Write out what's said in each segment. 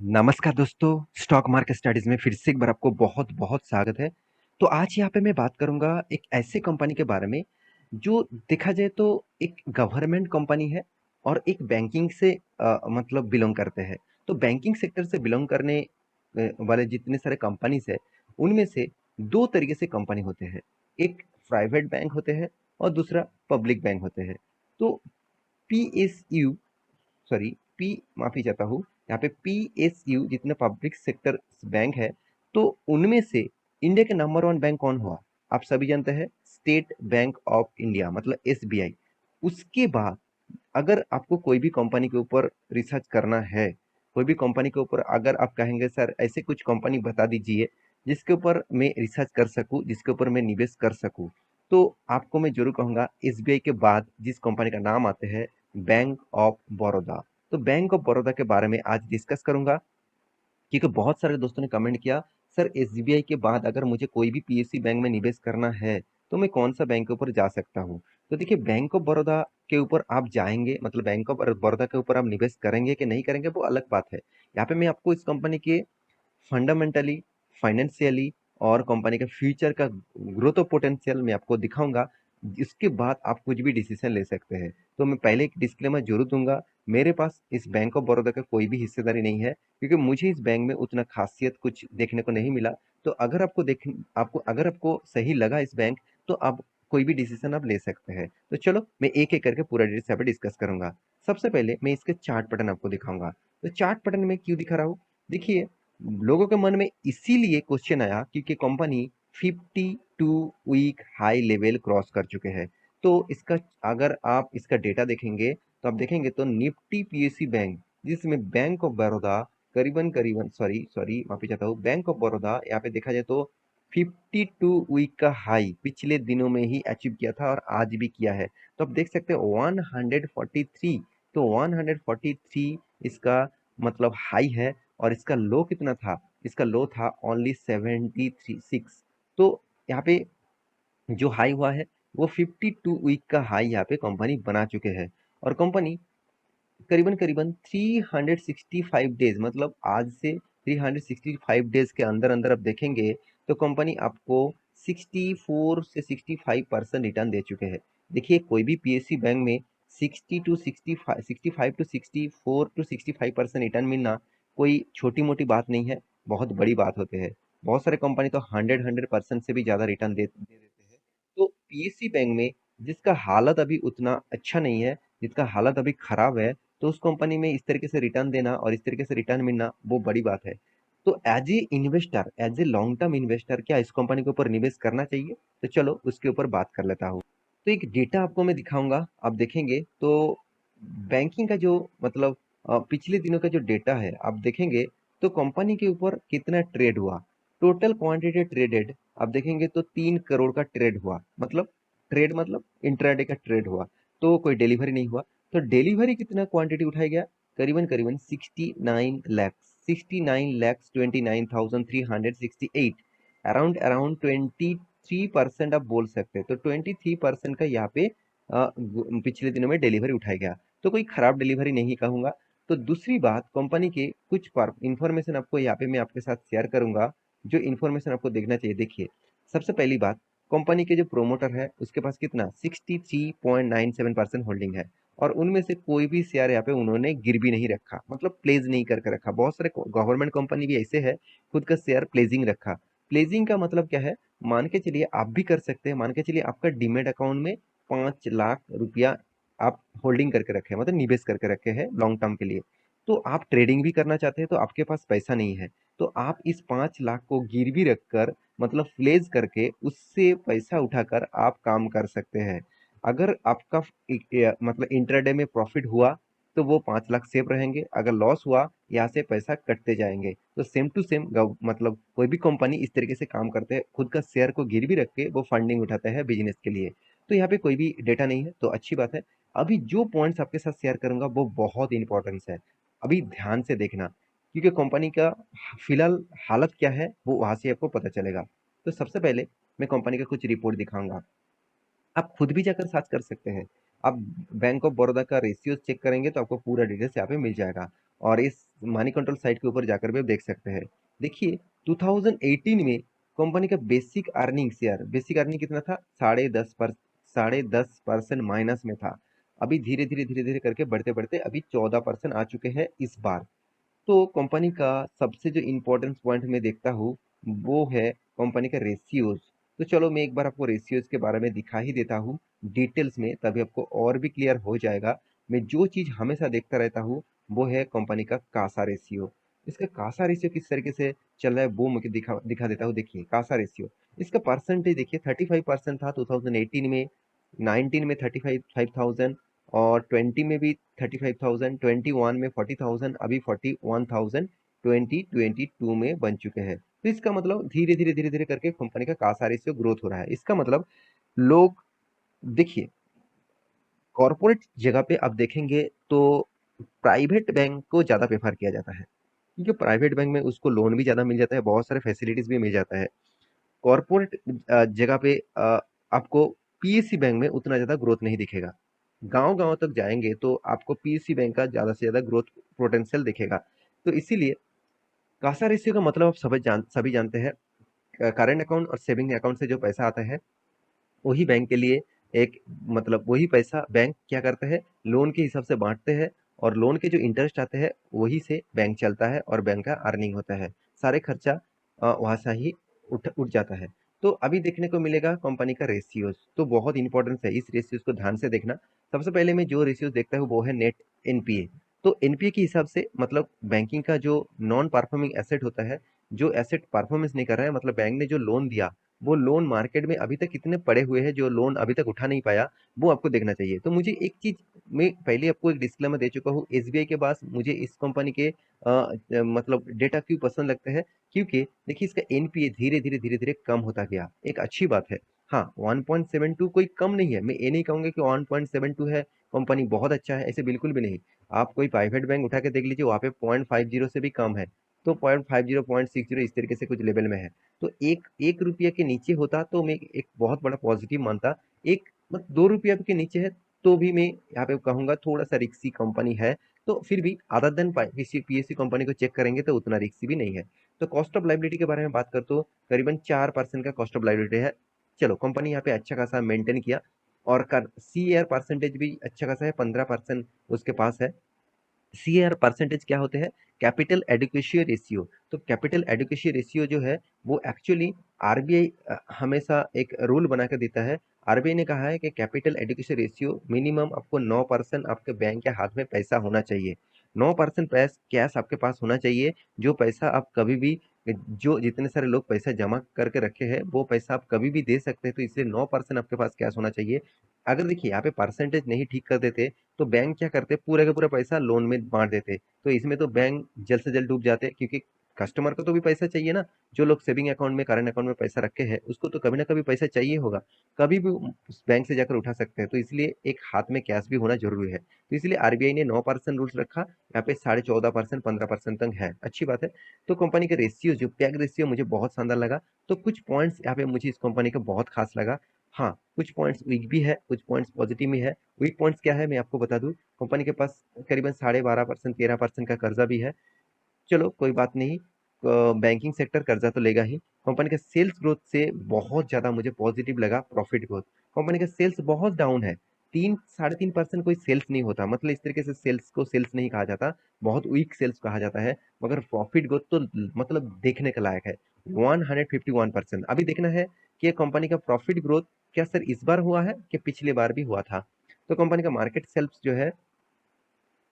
नमस्कार दोस्तों, stock market studies में फिर से एक बार आपको बहुत बहुत स्वागत है। तो आज यहाँ पे मैं बात करूंगा एक ऐसे कंपनी के बारे में जो देखा जाए तो एक गवर्नमेंट कंपनी है और एक बैंकिंग से मतलब बिलोंग करते हैं। तो बैंकिंग सेक्टर से बिलोंग करने वाले जितने सारे कंपनीज है उनमें से दो तरीके से कंपनी होते हैं। एक प्राइवेट बैंक होते हैं और दूसरा पब्लिक बैंक होते हैं। तो पीएसयू सॉरी पी माफी चाहता हूँ, यहाँ पे पीएसयू जितने पब्लिक सेक्टर बैंक है, तो उनमें से इंडिया के नंबर वन बैंक कौन हुआ? आप सभी जानते हैं, स्टेट बैंक ऑफ इंडिया मतलब एसबीआई। उसके बाद अगर आपको कोई भी कंपनी के ऊपर रिसर्च करना है, कोई भी कंपनी के ऊपर अगर आप कहेंगे सर ऐसे कुछ कंपनी बता दीजिए जिसके ऊपर मैं रिसर्च कर सकूं, जिसके ऊपर मैं निवेश कर सकूं, तो आपको मैं जरूर कहूंगा एसबीआई के बाद जिस कंपनी का नाम आते हैं, बैंक ऑफ बड़ौदा। तो बैंक ऑफ बड़ौदा के बारे में आज डिस्कस करूंगा, क्योंकि बहुत सारे दोस्तों ने कमेंट किया सर एसबीआई के बाद अगर मुझे कोई भी पीएससी बैंक में निवेश करना है तो मैं कौन सा बैंक के ऊपर जा सकता हूँ। तो देखिए, बैंक ऑफ बड़ौदा के ऊपर आप जाएंगे मतलब बैंक ऑफ बड़ौदा के ऊपर आप निवेश करेंगे कि नहीं करेंगे वो अलग बात है। यहाँ पे मैं आपको इस कंपनी के फंडामेंटली, फाइनेंशियली और कंपनी का फ्यूचर का ग्रोथ ऑफ पोटेंशियल मैं आपको दिखाऊंगा। इसके बाद आप कुछ भी डिसीजन ले सकते हैं। तो मैं पहले एक डिस्क्लेमर जरूर दूंगा, मेरे पास इस बैंक ऑफ बड़ौदा का कोई भी हिस्सेदारी नहीं है, क्योंकि मुझे इस बैंक में उतना खासियत कुछ देखने को नहीं मिला। तो अगर आपको सही लगा इस बैंक, तो आप कोई भी डिसीजन आप ले सकते हैं। तो चलो मैं एक एक करके पूरा डिटेल्स यहाँ पे डिस्कस करूंगा। सबसे पहले मैं इसके चार्ट पैटर्न आपको दिखाऊंगा। तो चार्ट पैटर्न में क्यों दिखा रहा हूँ, देखिए, लोगों के मन में इसीलिए क्वेश्चन आया क्योंकि company 52 week high level cross कर चुके हैं। तो इसका अगर आप इसका डेटा देखेंगे तो आप देखेंगे तो निफ्टी पीएससी बैंक, जिसमें बैंक ऑफ बड़ौदा करीबन करीबन सॉरी सॉरी माफी चाहता हूँ, बैंक ऑफ बड़ौदा यहाँ पे देखा जाए तो 52 वीक का हाई पिछले दिनों में ही अचीव किया था और आज भी किया है। तो आप देख सकते हैं 143, तो 143 इसका मतलब हाई है। और इसका लो कितना था? इसका लो था ओनली 73 6। तो यहाँ पे जो हाई हुआ है वो 52 वीक का हाई यहाँ पे कंपनी बना चुके हैं। और कंपनी करीबन करीबन 365 डेज मतलब आज से 365 डेज के अंदर अंदर आप देखेंगे तो कंपनी आपको 64 से 65% रिटर्न दे चुके हैं। देखिए, कोई भी पीएससी बैंक में 60 टू 65 65 टू 64 टू 65% रिटर्न मिलना कोई छोटी मोटी बात नहीं है, बहुत बड़ी बात होते हैं। बहुत सारे कंपनी तो 100% से भी ज्यादा रिटर्न दे देते हैं। तो पीएससी बैंक में जिसका हालत अभी उतना अच्छा नहीं है, जिसका हालत अभी खराब है, तो उस कंपनी में इस तरीके से रिटर्न देना और इस तरीके से रिटर्न मिलना वो बड़ी बात है। तो as a investor, as a long term investor, क्या इस कंपनी के ऊपर निवेश करना चाहिए? तो चलो उसके ऊपर बात कर लेता हूँ। तो एक डेटा आपको मैं दिखाऊंगा, आप देखेंगे तो बैंकिंग का जो मतलब पिछले दिनों का जो डेटा है आप देखेंगे तो कंपनी के ऊपर कितना ट्रेड हुआ। टोटल क्वांटिटी ट्रेडेड आप देखेंगे तो 3 करोड़ का ट्रेड हुआ, मतलब ट्रेड मतलब इंट्राडे का ट्रेड हुआ, तो कोई डिलीवरी नहीं हुआ। तो डिलीवरी कितना क्वांटिटी उठाया गया? करीबन करीबन 69 लैक्स 69 लैक्स 29,368, अराउंड अराउंड 23% आप बोल सकते हैं। तो 23% का यहाँ पे पिछले दिनों में डिलीवरी उठाया गया, तो कोई खराब डिलीवरी नहीं कहूंगा। तो दूसरी बात, कंपनी के कुछ इंफॉर्मेशन आपको यहाँ पे मैं आपके साथ शेयर करूंगा, जो इन्फॉर्मेशन आपको देखना चाहिए। देखिए, सबसे पहली बात, कंपनी के जो प्रोमोटर है उसके पास कितना 63.97% होल्डिंग है। और उनमें से कोई भी शेयर यहाँ पे उन्होंने गिरवी नहीं रखा, मतलब प्लेज नहीं करके रखा। बहुत सारे गवर्नमेंट कंपनी भी ऐसे है खुद का शेयर प्लेजिंग रखा। प्लेजिंग का मतलब क्या है? मान के चलिए आप भी कर सकते हैं, मान के चलिए आपका डीमेट अकाउंट में 5 लाख रुपया आप होल्डिंग करके रखे हैं, मतलब निवेश करके रखे हैं लॉन्ग टर्म के लिए। तो आप ट्रेडिंग भी करना चाहते हैं तो आपके पास पैसा नहीं है, तो आप इस 5 लाख को गिरवी रखकर मतलब फ्लेज करके उससे पैसा उठाकर आप काम कर सकते हैं। अगर आपका मतलब इंट्राडे में प्रॉफिट हुआ तो वो 5 लाख सेव रहेंगे, अगर लॉस हुआ यहाँ से पैसा कटते जाएंगे। तो सेम टू सेम मतलब कोई भी कंपनी इस तरीके से काम करते हैं, खुद का शेयर को गिरवी रख के वो फंडिंग उठाते हैं बिजनेस के लिए। तो यहाँ पे कोई भी डेटा नहीं है तो अच्छी बात है। अभी जो पॉइंट्स आपके साथ शेयर करूंगा वो बहुत इंपॉर्टेंस है, अभी ध्यान से देखना, क्योंकि कंपनी का फिलहाल हालत क्या है वो वहां से आपको पता चलेगा। तो सबसे पहले मैं कंपनी का कुछ रिपोर्ट दिखाऊंगा, आप खुद भी जाकर सर्च कर सकते हैं। आप बैंक ऑफ बड़ौदा का रेशियो चेक करेंगे तो आपको पूरा डिटेल्स यहाँ पे मिल जाएगा। और इस मनी कंट्रोल साइट के ऊपर जाकर भी आप देख सकते हैं। देखिए 2018 में कंपनी का बेसिक अर्निंग्स, यार बेसिक अर्निंग कितना था, 10.5% माइनस में था। अभी धीरे धीरे धीरे धीरे करके बढ़ते बढ़ते अभी 14% आ चुके हैं इस बार। तो कंपनी का सबसे जो इम्पोर्टेंट पॉइंट मैं देखता हूँ वो है कंपनी का रेशियोज। तो चलो मैं एक बार आपको रेशियोज के बारे में दिखा ही देता हूँ डिटेल्स में, तभी आपको और भी क्लियर हो जाएगा। मैं जो चीज़ हमेशा देखता रहता हूँ वो है कंपनी का कासा रेशियो। इसका कासा रेशियो किस तरीके से चल रहा है वो मुझे दिखा दिखा देता हूँ। देखिए कासा रेशियो, इसका परसेंटेज देखिए 35% था 2018 में, 19 में 35,000 और 20 में भी 35,000, 21 में 40,000, अभी 41,000 2022 में बन चुके हैं। तो इसका मतलब धीरे धीरे धीरे धीरे करके कंपनी का कासा रेशियो ग्रोथ हो रहा है। इसका मतलब लोग, देखिए कॉर्पोरेट जगह पे आप देखेंगे तो प्राइवेट बैंक को ज्यादा प्रेफर किया जाता है, क्योंकि प्राइवेट बैंक में उसको लोन भी ज्यादा मिल जाता है, बहुत सारे फैसिलिटीज भी मिल जाता है। कॉर्पोरेट जगह पे आपको पीएससी बैंक में उतना ज्यादा ग्रोथ नहीं दिखेगा। गांव गांव तक जाएंगे तो आपको पीएससी बैंक का ज्यादा से ज्यादा ग्रोथ पोटेंशियल दिखेगा। तो इसीलिए कासा रेशियो का मतलब आप सभी जानते हैं, करंट अकाउंट और सेविंग अकाउंट से जो पैसा आता है वही बैंक के लिए एक, मतलब वही पैसा बैंक क्या करते हैं, लोन के हिसाब से बांटते हैं, और लोन के जो इंटरेस्ट आते हैं वही से बैंक चलता है और बैंक का अर्निंग होता है। सारे खर्चा वहां से ही उठ उठ जाता है। तो अभी देखने को मिलेगा कंपनी का रेशियोज, तो बहुत इंपॉर्टेंस है, इस रेशियोज को ध्यान से देखना। सबसे पहले मैं जो रेशियोज देखता हूँ वो है नेट एनपीए। तो एनपीए के हिसाब से मतलब बैंकिंग का जो नॉन परफॉर्मिंग एसेट होता है, जो एसेट परफॉर्मेंस नहीं कर रहा है, मतलब बैंक ने जो लोन दिया वो लोन मार्केट में अभी तक कितने पड़े हुए हैं, जो लोन अभी तक उठा नहीं पाया, वो आपको देखना चाहिए। तो मुझे एक चीज, मैं पहले आपको एक डिस्क्लेमर दे चुका हूँ, एसबीआई के पास मुझे इस कंपनी के मतलब डेटा क्यों पसंद लगते हैं, क्योंकि देखिए इसका एनपीए धीरे धीरे धीरे धीरे कम होता गया, एक अच्छी बात है। हाँ 1.72 कोई कम नहीं है, मैं ये नहीं कहूंगा कि 1.72 है कंपनी बहुत अच्छा है, ऐसे बिल्कुल भी नहीं। आप कोई प्राइवेट बैंक उठा के देख लीजिए, वहाँ पे 0.50 से भी कम है। तो 0.50 0.60 इस तरीके से कुछ लेवल में है। तो एक एक रुपया के नीचे होता तो मैं एक बहुत बड़ा पॉजिटिव मानता। एक मतलब 2 रुपया के नीचे है तो भी मैं यहाँ पे कहूंगा थोड़ा सा रिक्सी कंपनी है। तो फिर भी अदर देन पीएससी कंपनी को चेक करेंगे तो उतना रिक्सी भी नहीं है। तो कॉस्ट ऑफ लाइबिलिटी के बारे में बात करते हो, करीबन 4% का कॉस्ट ऑफ लाइबिलिटी है। चलो कंपनी यहाँ पे अच्छा खासा मेंटेन किया, और कर सी आर परसेंटेज भी अच्छा खासा है, 15% उसके पास है। सीआर परसेंटेज क्या होते हैं, कैपिटल एडुकेशन रेशियो। तो कैपिटल एडुकेशन रेशियो जो है वो एक्चुअली आरबीआई हमेशा एक रूल बना के देता है। आरबीआई ने कहा है कि कैपिटल एडुकेशन रेशियो मिनिमम आपको 9% आपके बैंक के हाथ में पैसा होना चाहिए। 9% कैश आपके पास होना चाहिए। जो पैसा आप कभी भी, जो जितने सारे लोग पैसा जमा करके रखे हैं वो पैसा आप कभी भी दे सकते हैं, तो इसलिए 9% आपके पास कैश होना चाहिए। अगर देखिए यहाँ पे परसेंटेज नहीं ठीक कर देते तो बैंक क्या करते, पूरा का पूरा पैसा लोन में बांट देते, तो इसमें तो बैंक जल्द से जल्द डूब जाते, क्योंकि कस्टमर को तो भी पैसा चाहिए ना। जो लोग सेविंग अकाउंट में, करंट अकाउंट में पैसा रखे हैं उसको तो कभी ना कभी पैसा चाहिए होगा, कभी भी उस बैंक से जाकर उठा सकते हैं। तो इसलिए एक हाथ में कैश भी होना जरूरी है। तो इसलिए आरबीआई ने 9% रूल्स रखा, यहाँ पे 14.5% 15% तक है, अच्छी बात है। तो कंपनी का रेशियो, जो पैग रेशियो मुझे बहुत शानदार लगा। तो कुछ पॉइंट्स यहाँ पे मुझे इस कंपनी का बहुत खास लगा। हाँ कुछ पॉइंट्स वीक भी है, कुछ पॉइंट्स पॉजिटिव भी है। वीक पॉइंट्स क्या है मैं आपको बता दूं, कंपनी के पास करीबन 12.5% 13% का कर्जा भी है। चलो कोई बात नहीं, बैंकिंग सेक्टर कर्जा तो लेगा ही। कंपनी का सेल्स ग्रोथ से बहुत ज्यादा मुझे पॉजिटिव लगा प्रॉफिट ग्रोथ। कंपनी का सेल्स बहुत डाउन है, 3 साढ़े 3% कोई सेल्स नहीं होता, मतलब इस तरीके से सेल्स को सेल्स नहीं कहा जाता, बहुत वीक सेल्स कहा जाता है। मगर प्रॉफिट ग्रोथ तो मतलब देखने के लायक है, 151%। अभी देखना है कि ये कंपनी का प्रॉफिट ग्रोथ क्या सर इस बार हुआ है कि पिछले बार भी हुआ था। तो कंपनी का मार्केट सेल्स जो है,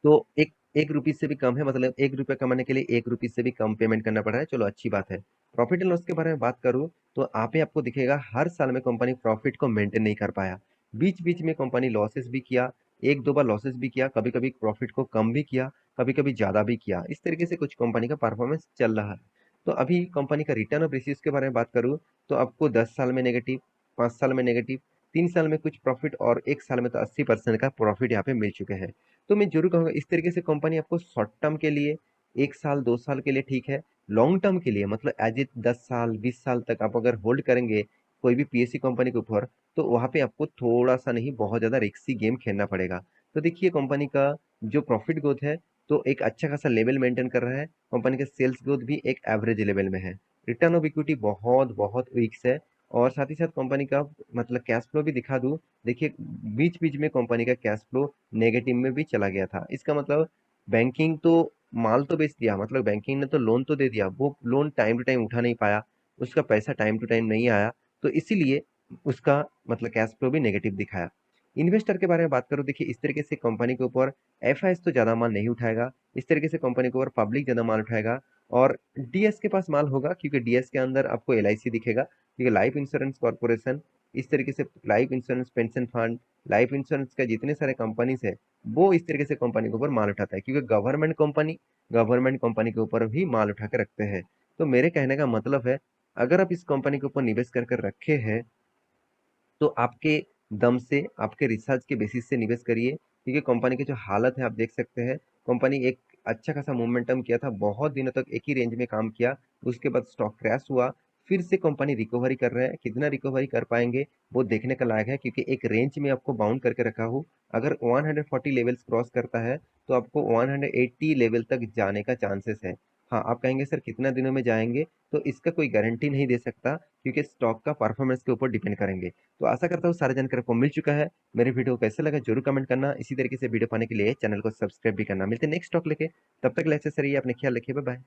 तो एक एक रुपीज से भी कम है, मतलब 1 रुपया कमाने के लिए 1 रुपीज से भी कम पेमेंट करना पड़ रहा है, चलो अच्छी बात है। प्रॉफिट एंड लॉस के बारे में बात करूँ तो आपको दिखेगा हर साल में कंपनी प्रॉफिट को मेंटेन नहीं कर पाया, बीच बीच में कंपनी लॉसेस भी किया, एक दो बार लॉसेस भी किया, कभी कभी प्रॉफिट को कम भी किया, कभी कभी ज्यादा भी किया, इस तरीके से कुछ कंपनी का परफॉर्मेंस चल रहा है। तो अभी कंपनी का रिटर्न ऑफ रेशियोज के बारे में बात करूँ तो आपको 10 साल में नेगेटिव, 5 साल में नेगेटिव, 3 साल में कुछ प्रॉफिट, और 1 साल में तो 80% का प्रॉफिट यहाँ पे मिल चुके हैं। तो मैं जरूर कहूंगा इस तरीके से कंपनी आपको शॉर्ट टर्म के लिए 1 साल 2 साल के लिए ठीक है, लॉन्ग टर्म के लिए मतलब एज ए 10 साल 20 साल तक आप अगर होल्ड करेंगे कोई भी पीएससी कंपनी के ऊपर, तो वहां पे आपको थोड़ा सा नहीं बहुत ज्यादा रिस्की गेम खेलना पड़ेगा। तो देखिए कंपनी का जो प्रॉफिट ग्रोथ है तो एक अच्छा खासा लेवल मेंटेन कर रहा है। कंपनी का सेल्स ग्रोथ भी एक एवरेज लेवल में है। रिटर्न ऑफ इक्विटी बहुत बहुत वीक्स है। और साथ ही साथ कंपनी का मतलब कैश फ्लो भी दिखा दूं। देखिए, बीच बीच में कंपनी का कैश फ्लो नेगेटिव में भी चला गया था। इसका मतलब बैंकिंग तो माल तो बेच दिया, मतलब बैंकिंग ने तो लोन तो दे दिया, वो लोन टाइम टू टाइम उठा नहीं पाया, उसका पैसा टाइम टू टाइम नहीं आया, तो इसीलिए उसका मतलब कैश फ्लो भी नेगेटिव दिखाया। इन्वेस्टर के बारे में बात करूं, देखिए इस तरीके से कंपनी के ऊपर एफआईएस तो ज्यादा माल नहीं उठाएगा। इस तरीके से कंपनी के ऊपर पब्लिक ज्यादा माल उठाएगा। और डीएस के पास माल होगा, क्योंकि डीएस के अंदर आपको एलआईसी दिखेगा, क्योंकि लाइफ इंश्योरेंस कॉर्पोरेशन, इस तरीके से life insurance pension fund, life insurance का जितने सारे कंपनीज है, वो इस तरीके से कंपनी के ऊपर माल उठाता है, क्योंकि गवर्नमेंट कंपनी के ऊपर भी माल उठा के रखते हैं। तो मेरे कहने का मतलब है, अगर आप इस कंपनी के ऊपर निवेश कर कर रखे हैं, तो आपके दम से, आपके रिसर्च के बेसिस से निवेश करिए, क्योंकि कंपनी की जो हालत है आप देख सकते हैं। कंपनी एक अच्छा खासा मोमेंटम किया था, बहुत दिनों तक एक ही रेंज में काम किया, उसके बाद स्टॉक क्रैश हुआ, फिर से कंपनी रिकवरी कर रहे हैं। कितना रिकवरी कर पाएंगे वो देखने का लायक है, क्योंकि एक रेंज में आपको बाउंड करके रखा हूँ। अगर 140 लेवल्स क्रॉस करता है, तो आपको 180 लेवल तक जाने का चांसेस है। हाँ, आप कहेंगे सर कितना दिनों में जाएंगे, तो इसका कोई गारंटी नहीं दे सकता, क्योंकि स्टॉक का परफॉर्मेंस के ऊपर डिपेंड करेंगे। तो आशा करता हूँ सारा जानकारी आपको मिल चुका है। मेरे वीडियो को कैसे लगा जरूर कमेंट करना। इसी तरीके से वीडियो पाने के लिए चैनल को सब्सक्राइब भी करना। मिलते हैं नेक्स्ट टॉक लेके, तब तक ले अच्छे से रहिए, अपने ख्याल रखिए, बाय बाय।